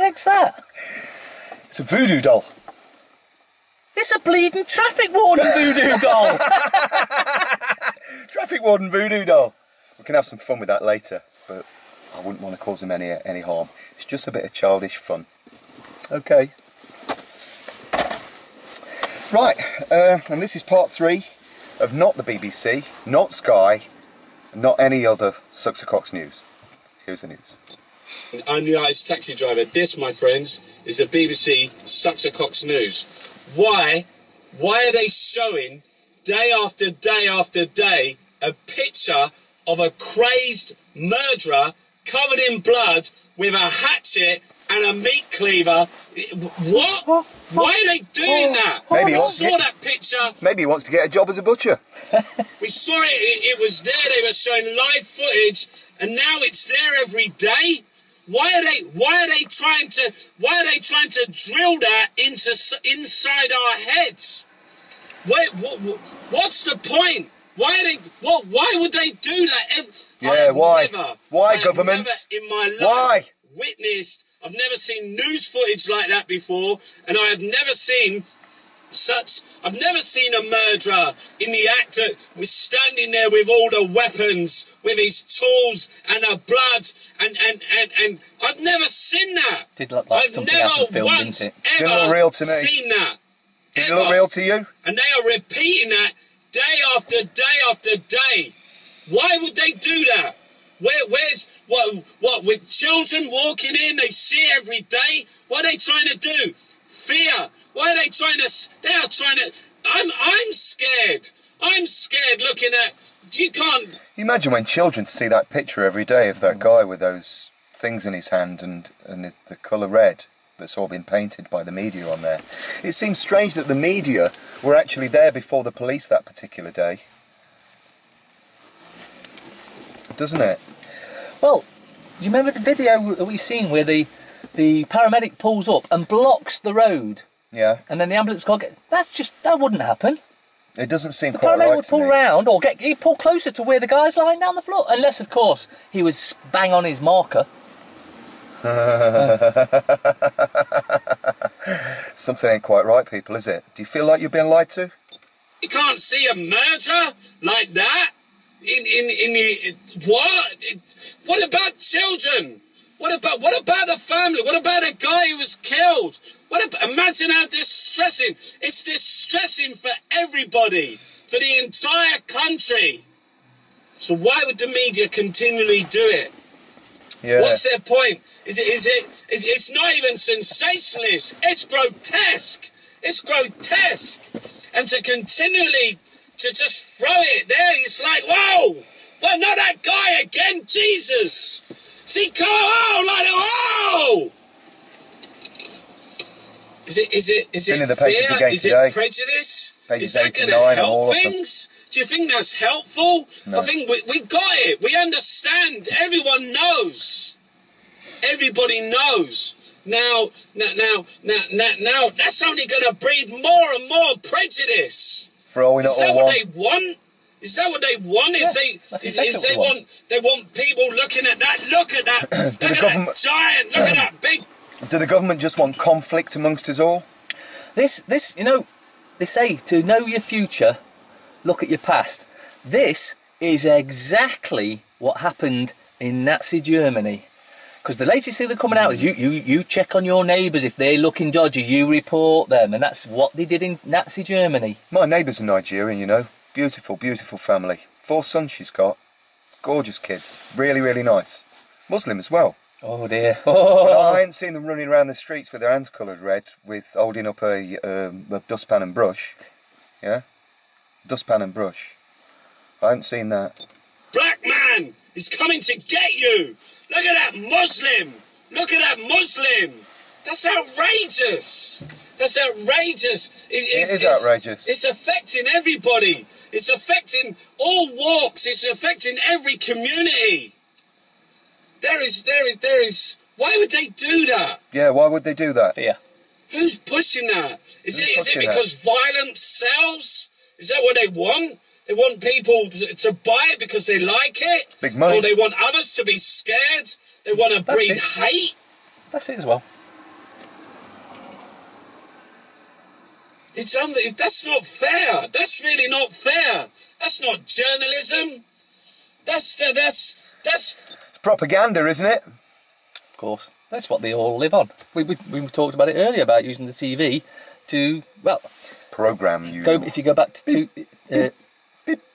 heck's that? It's a voodoo doll. It's a bleeding traffic warden voodoo doll. Traffic warden voodoo doll. We can have some fun with that later, but I wouldn't want to cause them any harm. It's just a bit of childish fun. Okay. Right, and this is part 3 of not the BBC, not Sky, not any other Sucks a Cox news. Here's the news. I'm the artist taxi driver. This, my friends, is the BBC Sucks a Cox news. Why are they showing day after day after day a picture of a crazed murderer covered in blood with a hatchet and a meat cleaver? What? Why are they doing that? Maybe we saw that picture. Maybe he wants to get a job as a butcher. We saw it. It was there. They were showing live footage, and now it's there every day. Why are they trying to drill that inside our heads? What's the point? Why would they do that? Yeah, why? Why, government? In my life, why? Witnessed. I've never seen news footage like that before, and I have never seen I've never seen a murderer in the act of standing there with all the weapons, with his tools and the blood, and I've never seen that. Did look like something out of film, didn't it? Didn't look real to me. Seen that. Did it look real to you? And they are repeating that day after day after day. Why would they do that? Where's what with children walking in, they see every day? What are they trying to do? Fear. Why are they trying to? They are trying to. I'm scared. I'm scared looking at. You can't. Imagine when children see that picture every day of that guy with those things in his hand and the colour red that's all been painted by the media on there. It seems strange that the media were actually there before the police that particular day. Doesn't it? Well, do you remember the video that we seen where the paramedic pulls up and blocks the road? Yeah. And then the ambulance car that wouldn't happen. It doesn't seem the quite right to me. The paramedic would pull round or he'd pull closer to where the guy's lying down the floor. Unless, of course, he was bang on his marker. Something ain't quite right, people, is it? Do you feel like you're being lied to? You can't see a murder like that in the what? What about children? What about the family? What about a guy who was killed? Imagine how distressing. It's distressing for everybody, for the entire country. So why would the media continually do it? Yeah. What's their point? It's not even sensationalist. It's grotesque. It's grotesque. And to continually to just throw it there, it's like, whoa, well, not that guy again, Jesus. See, oh, like, oh. Is it fear? Is it prejudice? Is that going to help things? Do you think that's helpful? No. I think we got it. We understand. Everyone knows. Everybody knows. Now, that's only going to breed more and more prejudice. For all we know, is that what they want? Is that what they want? Yeah, they want people looking at that? Look at that! Look at that giant! Look at that big! Do the government just want conflict amongst us all? This, you know, they say to know your future, look at your past. This is exactly what happened in Nazi Germany. Because the latest thing that's coming out is you check on your neighbours. If they're looking dodgy, you report them. And that's what they did in Nazi Germany. My neighbour's a Nigerian, you know. Beautiful, beautiful family. 4 sons she's got. Gorgeous kids. Really, really nice. Muslim as well. Oh dear. Oh. But I ain't seen them running around the streets with their hands coloured red, with holding up a dustpan and brush. Yeah? Dustpan and brush. I haven't seen that. Black man is coming to get you! Look at that Muslim! Look at that Muslim! That's outrageous! That's outrageous! It is outrageous. It's affecting everybody. It's affecting all walks. It's affecting every community. There is. Why would they do that? Yeah, why would they do that? Fear. Who's pushing that? Is it because violence sells? Is that what they want? They want people to buy it because they like it? Big money. Or they want others to be scared? They want to breed hate? That's it as well. That's not fair. That's really not fair. That's not journalism. That's It's propaganda, isn't it? Of course, that's what they all live on. We talked about it earlier about using the TV to, well, Program you. if you go back to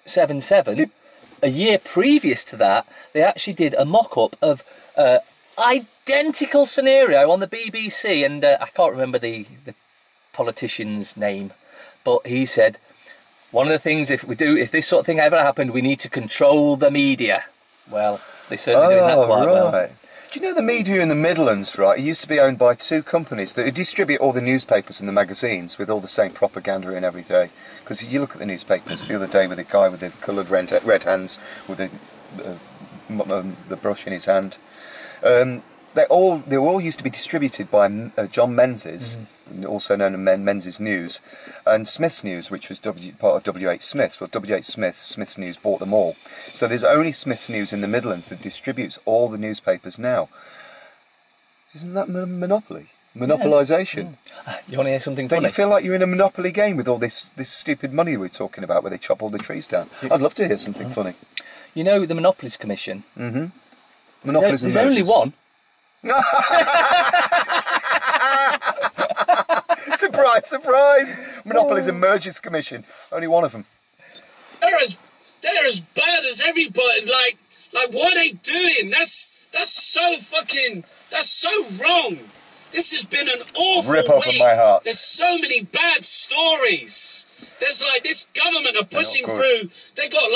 77, a year previous to that, they actually did a mock-up of identical scenario on the BBC, and I can't remember the politician's name, but he said, one of the things, if this sort of thing ever happened, we need to control the media. Well, they certainly doing that quite well. Do you know the media in the Midlands, right? It used to be owned by two companies that distribute all the newspapers and the magazines with all the same propaganda in every day. Because you look at the newspapers the other day with a guy with the coloured red hands with the brush in his hand. They all used to be distributed by John Menzies, also known as Menzies News, and Smith's News, which was part of W.H. Smith's. Well, W.H. Smith's News bought them all. So there's only Smith's News in the Midlands that distributes all the newspapers now. Isn't that monopoly? Monopolisation? Yeah. You want to hear something Don't funny? you feel like you're in a monopoly game with all this stupid money we're talking about where they chop all the trees down? I'd love to hear something funny. You know the Monopolies Commission? Monopolies There's only one. Surprise, surprise! Monopolies and Mergers Commission. Only one of them. they're as bad as everybody. Like what are they doing? That's so wrong. This has been an awful Rip off week. of my heart. There's so many bad stories. There's like this government are pushing good. through. They got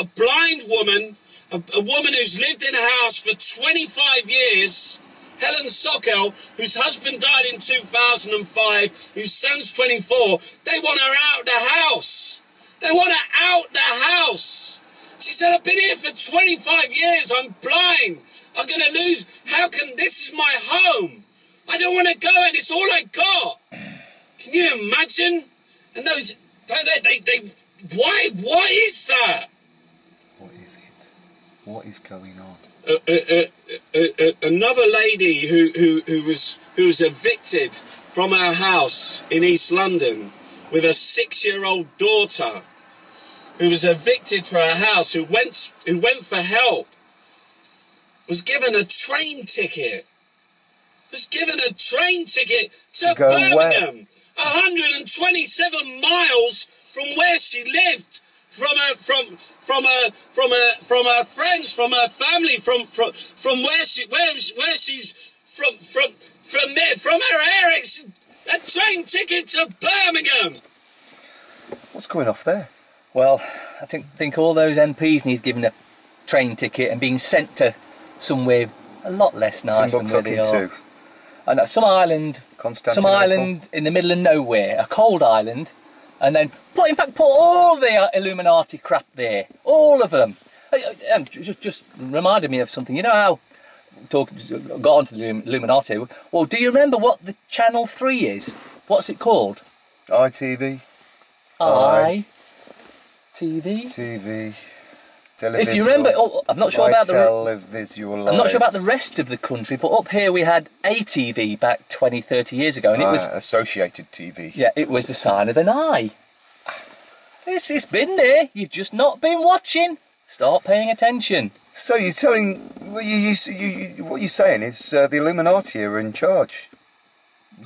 a blind woman, a woman who's lived in a house for 25 years. Helen Sockel, whose husband died in 2005, whose son's 24, they want her out the house. They want her out the house. She said, I've been here for 25 years, I'm blind. I'm going to lose, this is my home. I don't want to go and it's all I got. Can you imagine? And those, what is that? What is it? What is going on? Another lady who was evicted from her house in East London with a 6-year-old daughter, who was evicted from her house, who went for help, was given a train ticket. To Birmingham, 127 miles from where she lived. From her friends, from her family, from where she's from her area. A train ticket to Birmingham. What's going off there? Well, I think all those MPs need given a train ticket and being sent to somewhere a lot less nice than where they are. I know, some island in the middle of nowhere, a cold island. And then put all the Illuminati crap there, all of them. Just reminded me of something. You know how got onto the Illuminati? Well, do you remember what the Channel 3 is? What's it called? ITV. TV. TV. Television. If you remember, I'm not sure about I'm not sure about the rest of the country, but up here we had ATV back 20, 30 years ago, and it was Associated TV. Yeah, it was the sign of an eye. It's been there. You've just not been watching. Start paying attention. So you're telling what you're saying is the Illuminati are in charge.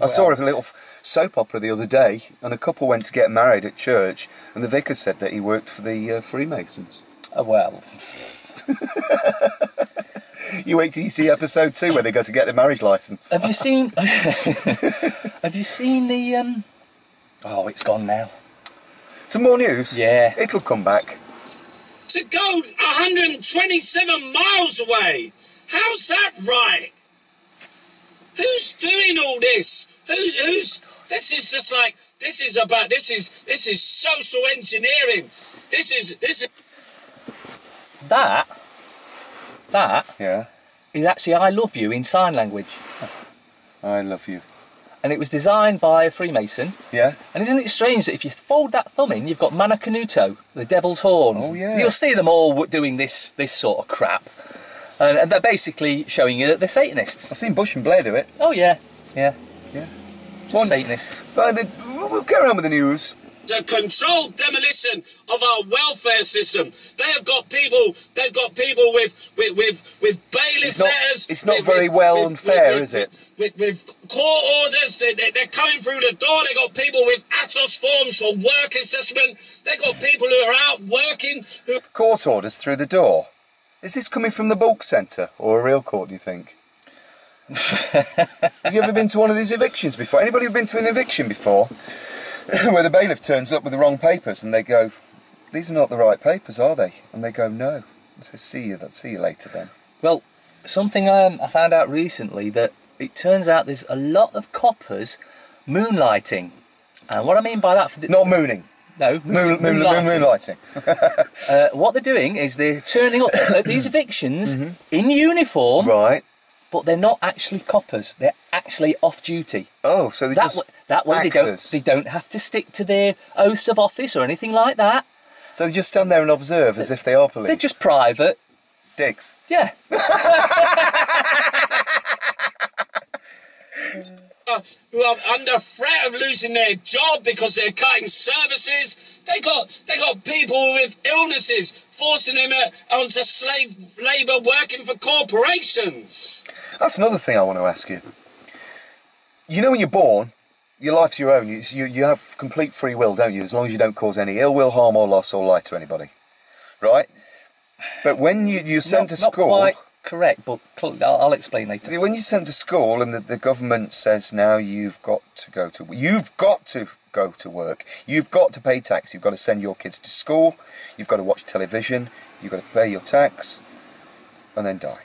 I saw a little soap opera the other day, and a couple went to get married at church, and the vicar said that he worked for the Freemasons. Well, you wait till you see episode 2 where they go to get the marriage license. Have you seen? Have you seen the? Oh, it's gone now. Some more news. Yeah, it'll come back. To go 127 miles away. How's that right? Who's doing all this? Who's? This is just like this is social engineering. This is. That yeah is actually I love you in sign language. I love you. And it was designed by a Freemason. Yeah. And isn't it strange that if you fold that thumb in, you've got Mana Canuto, the devil's horns. Oh yeah. You'll see them all doing this sort of crap. And they're basically showing you that they're Satanists. I've seen Bush and Blair do it. Oh yeah. Yeah. Just Satanists. But we'll carry on with the news. The controlled demolition of our welfare system. They have got people. They've got people with bailiff letters. It's not very well and fair, is it? With court orders. They're coming through the door. They got people with ATOS forms for work assessment. They got people who are out working. Court orders through the door. Is this coming from the bulk centre or a real court? Do you think? Have you ever been to one of these evictions before? Anybody been to an eviction before? Where the bailiff turns up with the wrong papers and they go, these are not the right papers, are they? And they go, no. I say, see you later then. Well, something I found out recently, that it turns out there's a lot of coppers moonlighting. And what I mean by that... Not mooning. No, moonlighting. What they're doing is they're turning up at these evictions in uniform. Right. But they're not actually coppers. They're actually off duty. Oh, so they're that way actors. they don't have to stick to their oaths of office or anything like that. So they just stand there and observe as if they are police. They're just private. Dicks. Yeah. Who are under threat of losing their job because they're cutting services. They got people with illnesses, forcing them onto slave labour, working for corporations. That's another thing I want to ask you. You know, when you're born, your life's your own. You have complete free will, don't you? As long as you don't cause any ill will, harm or loss or lie to anybody, right? But when you're sent to school... Not quite correct, but I'll explain later. When you're sent to school and the government says now you've got to go to work, you've got to pay tax, you've got to send your kids to school, you've got to watch television, you've got to pay your tax, and then die.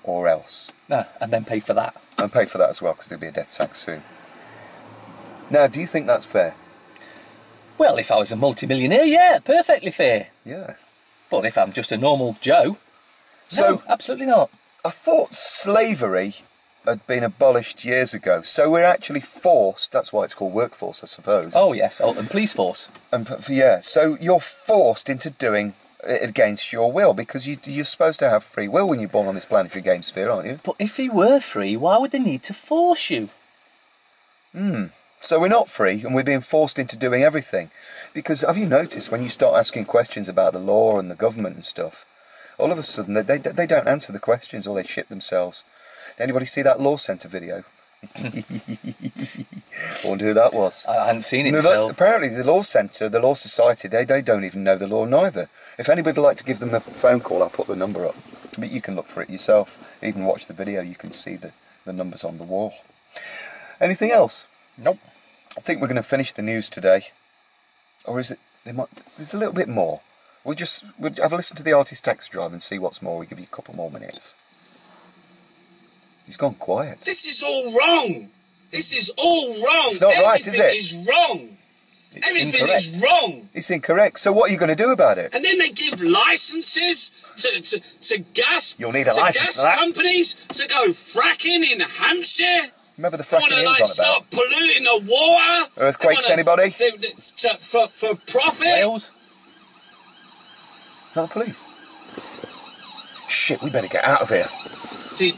Or else. No, and then pay for that. And pay for that as well, because there'll be a death tax soon. Now, do you think that's fair? Well, if I was a multimillionaire, yeah, perfectly fair. Yeah. But if I'm just a normal Joe, no, absolutely not. I thought slavery had been abolished years ago, so we're actually forced, that's why it's called workforce, I suppose. Oh, yes, and police force. And yeah, so you're forced into doing it against your will, because you're supposed to have free will when you're born on this planetary game sphere, aren't you? But if you were free, why would they need to force you? So we're not free, and we're being forced into doing everything. Because have you noticed, when you start asking questions about the law and the government and stuff, all of a sudden they don't answer the questions, or they shit themselves. Did anybody see that Law Centre video? I wonder who that was. I hadn't seen it. Apparently the Law Centre, the Law Society, they don't even know the law neither. If anybody would like to give them a phone call, I'll put the number up. But you can look for it yourself. Even watch the video, you can see the numbers on the wall. Anything else? Nope. I think we're going to finish the news today. Or is it... There's a little bit more. We'll have a listen to the artist taxi driver and see what's more. We'll give you a couple more minutes. He's gone quiet. This is all wrong. This is all wrong. It's not right, is it? Everything is wrong. Everything is wrong. It's incorrect. So what are you going to do about it? And then they give licences to gas... You'll need a licence for that. Companies to go fracking in Hampshire. Remember the fracking he was on about? Start polluting the water. Earthquakes, anybody? For profit. Wales? Is that the police? Shit, we better get out of here. See,